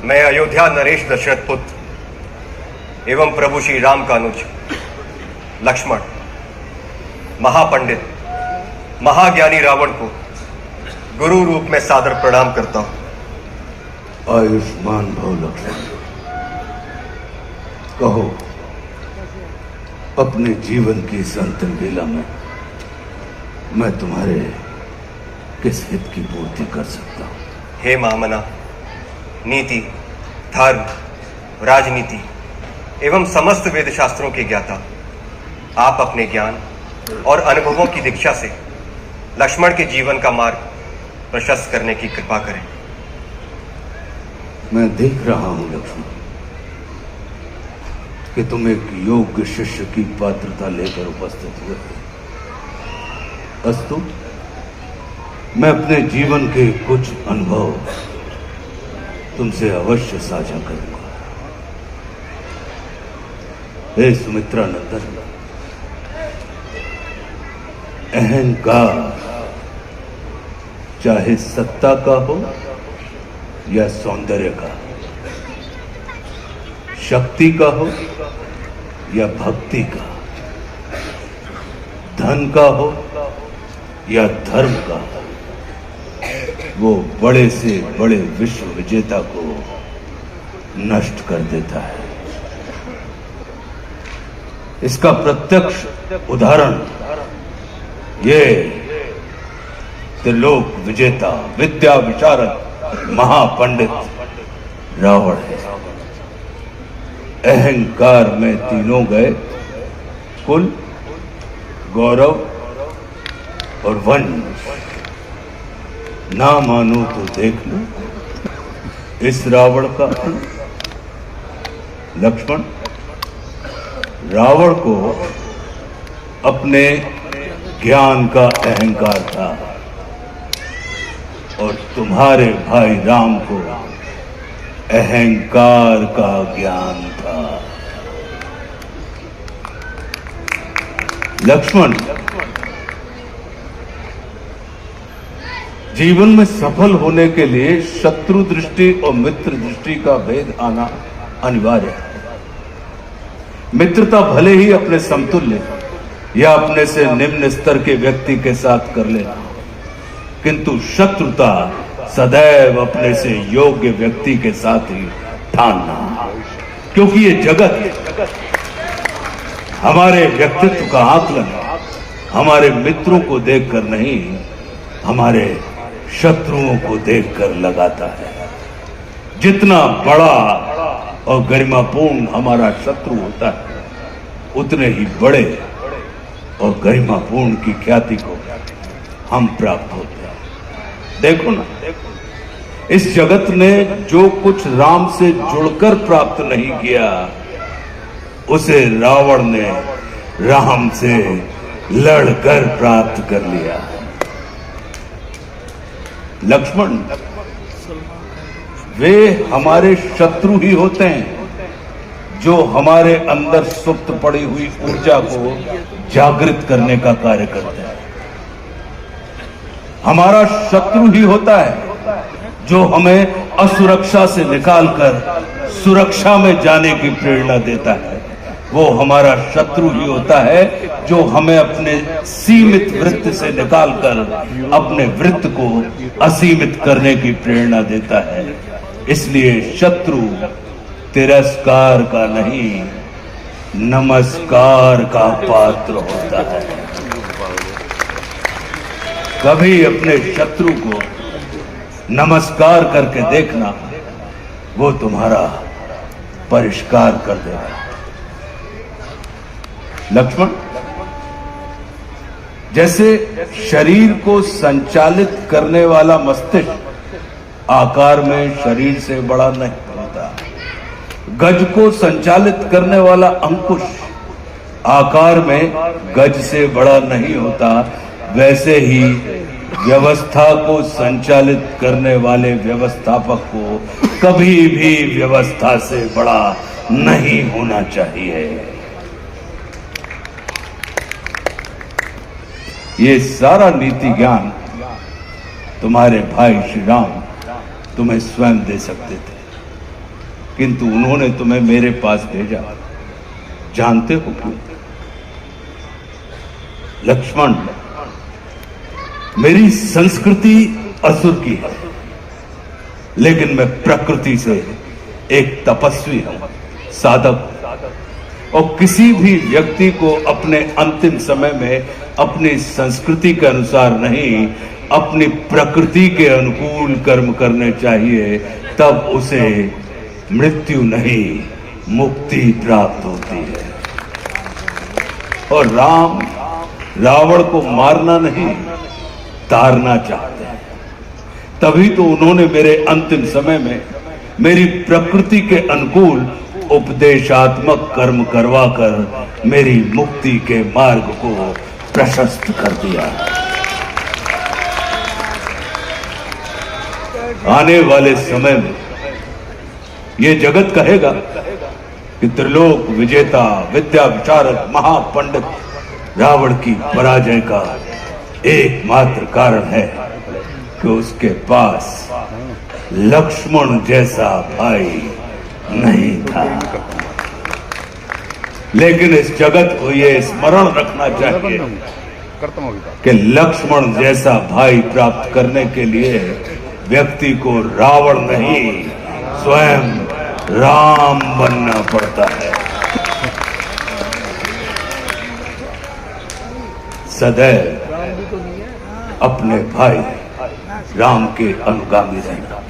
मैं अयोध्या नरेश दशरथ पुत्र एवं प्रभु श्री राम का अनुज लक्ष्मण महापंडित महाज्ञानी रावण को गुरु रूप में सादर प्रणाम करता हूं। आयुष्मान भव लक्ष्मण। कहो, अपने जीवन की इस अंतिम बेला में मैं तुम्हारे किस हित की पूर्ति कर सकता हूं? हे महामना, नीति, धर्म, राजनीति एवं समस्त वेद शास्त्रों के ज्ञाता, आप अपने ज्ञान और अनुभवों की दीक्षा से लक्ष्मण के जीवन का मार्ग प्रशस्त करने की कृपा करें। मैं देख रहा हूं लक्ष्मण कि तुम एक योग्य शिष्य की पात्रता लेकर उपस्थित हुए हो। अस्तु, मैं अपने जीवन के कुछ अनुभव तुमसे अवश्य साझा करूंगा। हे सुमित्रा नंदन, अहंकार चाहे सत्ता का हो या सौंदर्य का, शक्ति का हो या भक्ति का, धन का हो या धर्म का, वो बड़े से बड़े विश्व विजेता को नष्ट कर देता है। इसका प्रत्यक्ष उदाहरण ये त्रिलोक विजेता, विद्या विशारद, महापंडित रावण है। अहंकार में तीनों गए, कुल, गौरव और वंश। ना मानो तो देख लो इस रावण का। लक्ष्मण, रावण को अपने ज्ञान का अहंकार था और तुम्हारे भाई राम को अहंकार का ज्ञान था। लक्ष्मण, जीवन में सफल होने के लिए शत्रु दृष्टि और मित्र दृष्टि का भेद आना अनिवार्य है। मित्रता भले ही अपने समतुल्य या अपने से निम्न स्तर के व्यक्ति के साथ कर लेना, किंतु शत्रुता सदैव अपने से योग्य व्यक्ति के साथ ही ठानना, क्योंकि ये जगत हमारे व्यक्तित्व का आकलन हमारे मित्रों को देखकर नहीं, हमारे शत्रुओं को देखकर लगाता है। जितना बड़ा और गरिमापूर्ण हमारा शत्रु होता है, उतने ही बड़े और गरिमापूर्ण की ख्याति को हम प्राप्त होते हैं। देखो ना, इस जगत ने जो कुछ राम से जुड़कर प्राप्त नहीं किया, उसे रावण ने राम से लड़कर प्राप्त कर लिया। लक्ष्मण, वे हमारे शत्रु ही होते हैं जो हमारे अंदर सुप्त पड़ी हुई ऊर्जा को जागृत करने का कार्य करते हैं। हमारा शत्रु ही होता है जो हमें असुरक्षा से निकालकर सुरक्षा में जाने की प्रेरणा देता है। वो हमारा शत्रु ही होता है जो हमें अपने सीमित वृत्त से निकालकर अपने वृत्त को असीमित करने की प्रेरणा देता है। इसलिए शत्रु तिरस्कार का नहीं, नमस्कार का पात्र होता है। कभी अपने शत्रु को नमस्कार करके देखना, वो तुम्हारा परिष्कार कर देगा। लक्ष्मण, जैसे शरीर को संचालित करने वाला मस्तिष्क आकार में शरीर से बड़ा नहीं होता, गज को संचालित करने वाला अंकुश आकार में गज से बड़ा नहीं होता, वैसे ही व्यवस्था को संचालित करने वाले व्यवस्थापक को कभी भी व्यवस्था से बड़ा नहीं होना चाहिए। ये सारा नीति ज्ञान तुम्हारे भाई श्री राम तुम्हें स्वयं दे सकते थे, किंतु उन्होंने तुम्हें मेरे पास भेजा। जानते हो क्यों? लक्ष्मण, मेरी संस्कृति असुर की है, लेकिन मैं प्रकृति से एक तपस्वी हूं, साधक। और किसी भी व्यक्ति को अपने अंतिम समय में अपनी संस्कृति के अनुसार नहीं, अपनी प्रकृति के अनुकूल कर्म करने चाहिए, तब उसे मृत्यु नहीं, मुक्ति प्राप्त होती है। और राम रावण को मारना नहीं, तारना चाहते हैं। तभी तो उन्होंने मेरे अंतिम समय में मेरी प्रकृति के अनुकूल उपदेशात्मक कर्म करवाकर मेरी मुक्ति के मार्ग को प्रशस्त कर दिया। आने वाले समय में ये जगत कहेगा कि त्रिलोक विजेता, विद्या विशारद, महापंडित रावण की पराजय का एकमात्र कारण है कि उसके पास लक्ष्मण जैसा भाई नहीं था। लेकिन इस जगत को यह स्मरण रखना चाहिए कि लक्ष्मण जैसा भाई प्राप्त करने के लिए व्यक्ति को रावण नहीं, स्वयं राम बनना पड़ता है। सदैव अपने भाई राम के अनुगामी रहना।